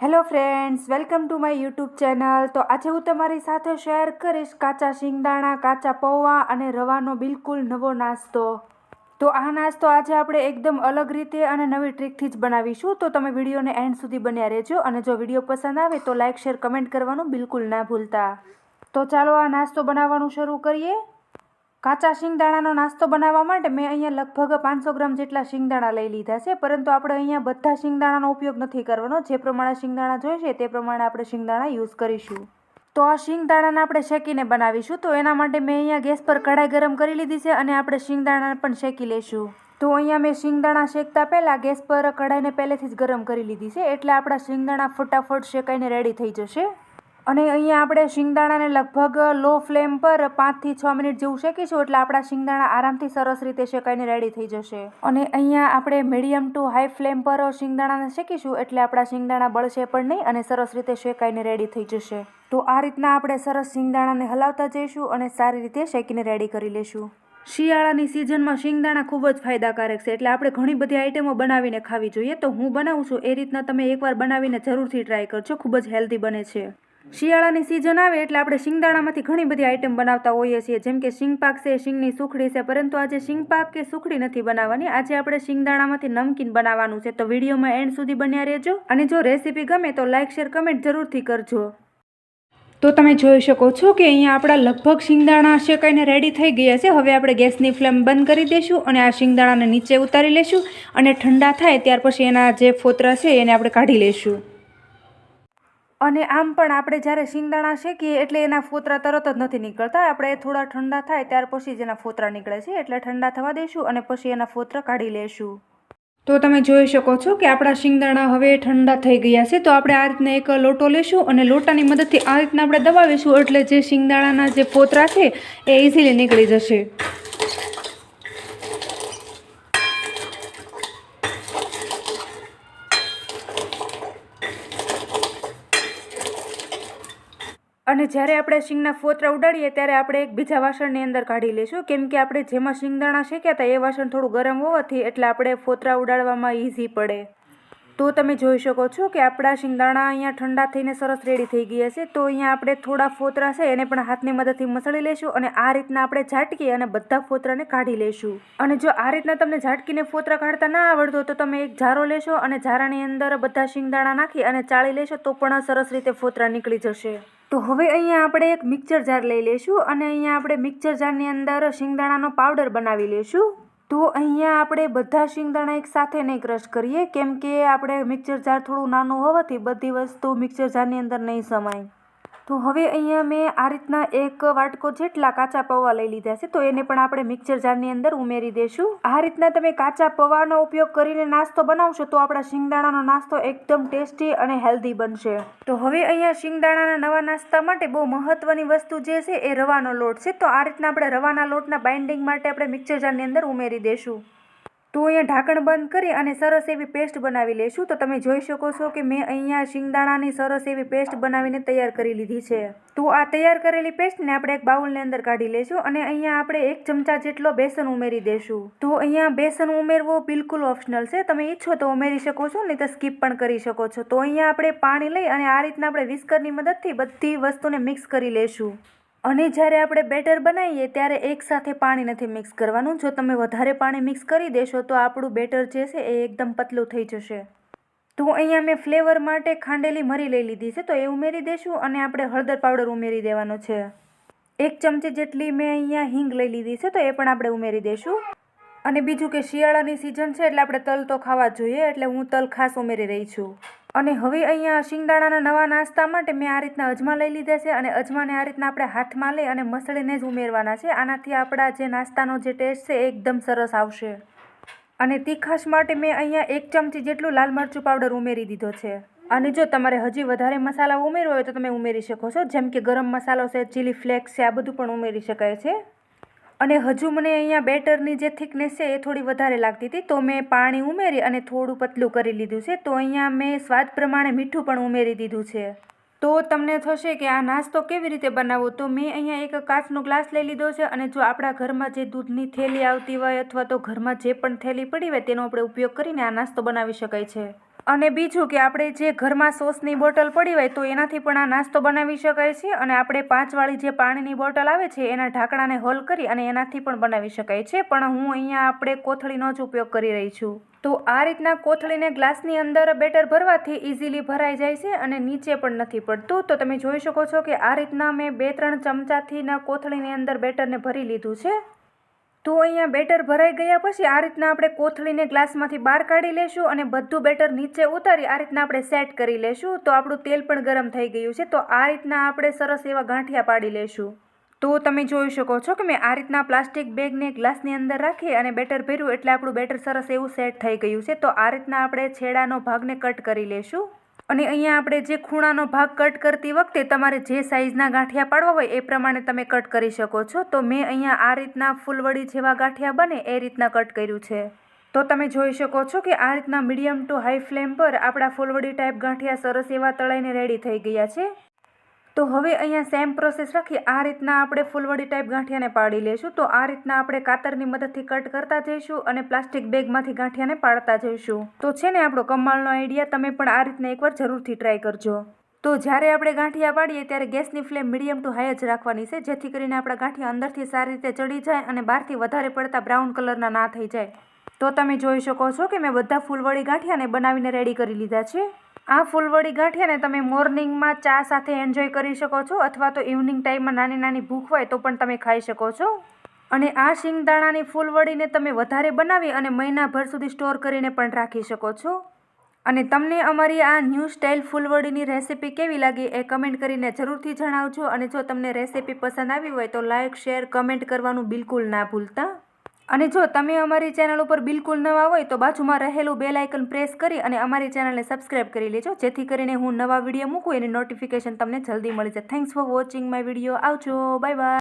Hello friends, welcome to my YouTube channel. તો આજે હું તમારી સાથે શેર કરીશ કાચા શિંગદાણા, કાચા પૌવા અને રવાનો બિલકુલ નવો નાસ્તો. તો આ નાસ્તો આજે આપણે એકદમ અલગ રીતે અને નવી ટ્રીકથી જ બનાવીશું. તો તમે વિડીયોને એન્ડ સુધી બન્યા રહેજો અને જો વિડીયો પસંદ આવે તો લાઇક, શેર, કમેન્ટ કરવાનું બિલકુલ ના ભૂલતા. તો ચાલો આ નાસ્તો બનાવવાનું શરૂ કરીએ. કાચા શિંગદાણાનો નાસ્તો બનાવવા માટે મેં અહીંયા લગભગ 500 ગ્રામ જેટલા શિંગદાણા લઈ લીધા છે, પરંતુ આપણે અહીંયા બધા શિંગદાણાનો ઉપયોગ નથી કરવાનો. જે પ્રમાણે શિંગદાણા જોઈશે તે પ્રમાણે આપણે શિંગદાણા યુઝ કરીશું. તો આ શિંગદાણાને આપણે શેકીને બનાવીશું. તો એના માટે મેં અહીંયા ગેસ પર કઢાઈ ગરમ કરી લીધી છે અને આપણે શિંગદાણાને પણ શેકી લઈશું. તો અહીંયા મેં શિંગદાણા શેકતા પહેલાં ગેસ પર કઢાઈને પહેલેથી જ ગરમ કરી લીધી છે, એટલે આપણા શિંગદાણા ફટાફટ શેકાઈને રેડી થઈ જશે. અને અહીંયા આપણે શિંગદાણાને લગભગ લો ફ્લેમ પર 5 થી 6 મિનિટ જેવું શેકીશું, એટલે આપણા શિંગદાણા આરામથી સરસ રીતે શેકાઈને રેડી થઈ જશે. અને અહીંયા આપણે મીડિયમ ટુ હાઈ ફ્લેમ પર શિંગદાણાને શેકીશું, એટલે આપણા શિંગદાણા બળશે પણ નહીં અને સરસ રીતે શેકાઈને રેડી થઈ જશે. તો આ રીતના આપણે સરસ શિંગદાણાને હલાવતા જઈશું અને સારી રીતે શેકીને રેડી કરી લઈશું. શિયાળાની સિઝનમાં શિંગદાણા ખૂબ જ ફાયદાકારક છે, એટલે આપણે ઘણી બધી આઈટમો બનાવીને ખાવી જોઈએ. તો હું બનાવું છું એ રીતના તમે એકવાર બનાવીને જરૂરથી ટ્રાય કરજો, ખૂબ જ હેલ્ધી બને છે. શિયાળાની સિઝન આવે એટલે આપણે શિંગદાણામાંથી ઘણી બધી આઈટમ બનાવતા હોઈએ છીએ, જેમ કે શિંગપાક છે, શિંગની સુખડી છે, પરંતુ આજે શિંગપાક કે સુખડી નથી બનાવવાની. આજે આપણે શિંગદાણામાંથી નમકીન બનાવવાનું છે. તો વિડીયોમાં એન્ડ સુધી બન્યા રહેજો અને જો રેસીપી ગમે તો લાઇક, શેર, કમેન્ટ જરૂરથી કરજો. તો તમે જોઈ શકો છો કે અહીંયા આપણા લગભગ શિંગદાણા શેકાઈને રેડી થઈ ગયા છે. હવે આપણે ગેસની ફ્લેમ બંધ કરી દઈશું અને આ શિંગદાણાને નીચે ઉતારી લેશું અને ઠંડા થાય ત્યાર પછી એના જે ફોતરા છે એને આપણે કાઢી લેશું. અને આમ પણ આપણે જ્યારે શિંગદાણા શેકીએ એટલે એના ફોતરા તરત જ નથી નીકળતા. આપણે થોડા ઠંડા થાય ત્યાર પછી જ એના ફોતરા નીકળે છે, એટલે ઠંડા થવા દઈશું અને પછી એના ફોતરા કાઢી લેશું. તો તમે જોઈ શકો છો કે આપણા શિંગદાણા હવે ઠંડા થઈ ગયા છે. તો આપણે આ રીતના એક લોટો લેશું અને લોટાની મદદથી આ રીતના આપણે દબાવીશું, એટલે જે શિંગદાણાના જે ફોતરા છે એ ઇઝીલી નીકળી જશે. અને જ્યારે આપણે શીંગના ફોતરા ઉડાડીએ ત્યારે આપણે એક બીજા વાસણની અંદર કાઢી લઈશું, કેમ કે આપણે જેમાં શિંગદાણા શેક્યા હતા એ વાસણ થોડું ગરમ હોવાથી એટલે આપણે ફોતરા ઉડાડવામાં ઇઝી પડે. તો તમે જોઈ શકો છો કે આપણા શિંગદાણા અહીંયા ઠંડા થઈને સરસ રેડી થઈ ગયા છે. તો અહીંયા આપણે થોડા ફોતરા છે એને પણ હાથની મદદથી મસળી લઈશું અને આ રીતના આપણે ઝાટકી અને બધા ફોતરાને કાઢી લઈશું. અને જો આ રીતના તમને ઝાટકીને ફોતરા કાઢતા ના આવડતો તો તમે એક જારો લેશો અને જારાની અંદર બધા શિંગદાણા નાખી અને ચાળી લેશો તો પણ સરસ રીતે ફોતરા નીકળી જશે. તો હવે અહીંયા આપણે એક મિક્સર જાર લઈ લઈશું અને અહીંયા આપણે મિક્સર જારની અંદર શિંગદાણાનો પાવડર બનાવી લઈશું. તો અહીંયા આપણે બધા શિંગદાણા એક સાથે નહીં ક્રશ કરીએ, કેમ કે આપણે મિક્સર જાર થોડું નાનું હોવાથી બધી વસ્તુ મિક્સર જારની અંદર નહીં સમાય. તો હવે અહીંયા મેં આ રીતના એક વાટકો જેટલા કાચા પૌવા લઈ લીધા છે, તો એને પણ આપણે મિક્સર જારની અંદર ઉમેરી દઈશું. આ રીતના તમે કાચા પૌવાનો ઉપયોગ કરીને નાસ્તો બનાવશો તો આપણા શિંગદાણાનો નાસ્તો એકદમ ટેસ્ટી અને હેલ્ધી બનશે. તો હવે અહીંયા શિંગદાણાના નવા નાસ્તા માટે બહુ મહત્વની વસ્તુ જે છે એ રવાનો લોટ છે. તો આ રીતના આપણે રવાના લોટના બાઇન્ડિંગ માટે આપણે મિક્સર જારની અંદર ઉમેરી દઈશું. તો અહીંયા ઢાંકણ બંધ કરી અને સરસ એવી પેસ્ટ બનાવી લઈશું. તો તમે જોઈ શકો છો કે મેં અહીંયા શિંગદાણાની સરસ એવી પેસ્ટ બનાવીને તૈયાર કરી લીધી છે. તો આ તૈયાર કરેલી પેસ્ટને આપણે એક બાઉલની અંદર કાઢી લઈશું અને અહીંયા આપણે 1 ચમચા જેટલો બેસન ઉમેરી દઈશું. તો અહીંયા બેસન ઉમેરવો બિલકુલ ઓપ્શનલ છે, તમે ઈચ્છો તો ઉમેરી શકો છો, નહીં તો સ્કીપ પણ કરી શકો છો. તો અહીંયા આપણે પાણી લઈ અને આ રીતના આપણે વિસ્કરની મદદથી બધી વસ્તુને મિક્સ કરી લઈશું. અને જ્યારે આપણે બેટર બનાવીએ ત્યારે એકસાથે પાણી નથી મિક્સ કરવાનું. જો તમે વધારે પાણી મિક્સ કરી દેશો તો આપણું બેટર જે છે એ એકદમ પતલું થઈ જશે. તો અહીંયા મેં ફ્લેવર માટે ખાંડેલી મરી લઈ લીધી છે, તો એ ઉમેરી દઈશું અને આપણે હળદર પાવડર ઉમેરી દેવાનો છે. 1 ચમચી જેટલી મેં અહીંયા હિંગ લઈ લીધી છે, તો એ પણ આપણે ઉમેરી દઈશું. અને બીજું કે શિયાળાની સિઝન છે એટલે આપણે તલ તો ખાવા જોઈએ, એટલે હું તલ ખાસ ઉમેરી રહી છું. અને હવે અહીંયા શિંગદાણાના નવા નાસ્તા માટે મેં આ રીતના અજમા લઈ લીધા છે અને અજમાને આ રીતના આપણે હાથમાં લઈ અને મસળીને જ ઉમેરવાના છે. આનાથી આપણા જે નાસ્તાનો જે ટેસ્ટ છે એ એકદમ સરસ આવશે. અને તીખાશ માટે મેં અહીંયા 1 ચમચી જેટલું લાલ મરચું પાવડર ઉમેરી દીધો છે. અને જો તમારે હજી વધારે મસાલા ઉમેરવો હોય તો તમે ઉમેરી શકો છો, જેમ કે ગરમ મસાલો છે, ચીલી ફ્લેક્સ છે, આ બધું પણ ઉમેરી શકાય છે. અને હજુ મને અહીંયા બેટરની જે થિકનેસ છે એ થોડી વધારે લાગતી હતી, તો મેં પાણી ઉમેરી અને થોડું પતલું કરી લીધું છે. તો અહીંયા મેં સ્વાદ પ્રમાણે મીઠું પણ ઉમેરી દીધું છે. તો તમને થશે કે આ નાસ્તો કેવી રીતે બનાવવો, તો મેં અહીંયા એક કાચનો ગ્લાસ લઈ લીધો છે અને જો આપણા ઘરમાં જે દૂધની થેલી આવતી હોય અથવા તો ઘરમાં જે પણ થેલી પડી હોય તેનો આપણે ઉપયોગ કરીને આ નાસ્તો બનાવી શકાય છે. અને બીજું કે આપણે જે ઘરમાં સોસની બોટલ પડી હોય તો એનાથી પણ આ નાસ્તો બનાવી શકાય છે. અને આપણે 5 વાળી જે પાણીની બોટલ આવે છે એના ઢાંકણાને હોલ કરી અને એનાથી પણ બનાવી શકાય છે. પણ હું અહીંયા આપણે કોથળીનો જ ઉપયોગ કરી રહી છું. તો આ રીતના કોથળીને ગ્લાસની અંદર બેટર ભરવાથી ઇઝીલી ભરાઈ જાય છે અને નીચે પણ નથી પડતું. તો તમે જોઈ શકો છો કે આ રીતના મેં 2-3 ચમચાથી કોથળીની અંદર બેટરને ભરી લીધું છે. તો અહીંયા બેટર ભરાઈ ગયા પછી આ રીતના આપણે કોથળીને ગ્લાસમાંથી બહાર કાઢી લેશું અને બધું બેટર નીચે ઉતારી આ રીતના આપણે સેટ કરી લેશું. તો આપણું તેલ પણ ગરમ થઈ ગયું છે. તો આ રીતના આપણે સરસ એવા ગાંઠિયા પાડી લેશું. તો તમે જોઈ શકો છો કે મેં આ રીતના પ્લાસ્ટિક બેગને ગ્લાસની અંદર રાખી અને બેટર ભર્યું એટલે આપણું બેટર સરસ એવું સેટ થઈ ગયું છે. તો આ રીતના આપણે છેડાનો ભાગને કટ કરી લેશું. અને અહીંયા આપણે જે ખૂણાનો ભાગ કટ કરતી વખતે તમારે જે સાઇઝના ગાંઠિયા પાડવા હોય એ પ્રમાણે તમે કટ કરી શકો છો. તો મેં અહીંયા આ રીતના ફૂલવડી જેવા ગાંઠિયા બને એ રીતના કટ કર્યું છે. તો તમે જોઈ શકો છો કે આ રીતના મીડિયમ ટુ હાઈ ફ્લેમ પર આપણા ફૂલવડી ટાઈપ ગાંઠિયા સરસ એવા તળાઈને રેડી થઈ ગયા છે. તો હવે અહીંયા સેમ પ્રોસેસ રાખી આ રીતના આપણે ફૂલવડી ટાઈપ ગાંઠિયાને પાડી લેશું. તો આ રીતના આપણે કાતરની મદદથી કટ કરતા જઈશું અને પ્લાસ્ટિક બેગમાંથી ગાંઠિયાને પાડતા જઈશું. તો છે ને આપણો કમાલનો આઈડિયા, તમે પણ આ રીતના એકવાર જરૂરથી ટ્રાય કરજો. તો જ્યારે આપણે ગાંઠિયા પાડીએ ત્યારે ગેસની ફ્લેમ મીડિયમ ટુ હાઈ જ રાખવાની છે, જેથી કરીને આપણા ગાંઠિયા અંદરથી સારી રીતે ચડી જાય અને બહારથી વધારે પડતા બ્રાઉન કલરના ના થઈ જાય. તો તમે જોઈ શકો છો કે મેં બધા ફૂલવડી ગાંઠિયાને બનાવીને રેડી કરી લીધા છે. આ ફૂલવડી ગાંઠિયાને તમે મોર્નિંગમાં ચા સાથે એન્જોય કરી શકો છો અથવા તો ઇવનિંગ ટાઈમમાં નાની નાની ભૂખ હોય તો પણ તમે ખાઈ શકો છો. અને આ શિંગદાણાની ફૂલવડીને તમે વધારે બનાવી અને મહિનાભર સુધી સ્ટોર કરીને પણ રાખી શકો છો. અને તમને અમારી આ ન્યૂ સ્ટાઇલ ફૂલવડીની રેસીપી કેવી લાગી એ કમેન્ટ કરીને જરૂરથી જણાવજો. અને જો તમને રેસીપી પસંદ આવી હોય તો લાઇક, શેર, કમેન્ટ કરવાનું બિલકુલ ના ભૂલતા. અને જો તમે અમારી ચેનલ ઉપર બિલકુલ નવા હોય તો બાજુમાં રહેલું બેલ આઇકન પ્રેસ કરી અને અમારી ચેનલને સબસ્ક્રાઇબ કરી લેજો, જેથી કરીને હું નવા વિડીયો મૂકું એની નોટિફિકેશન તમને જલ્દી મળી જાય. Thanks for watching my video. આવજો, બાય બાય.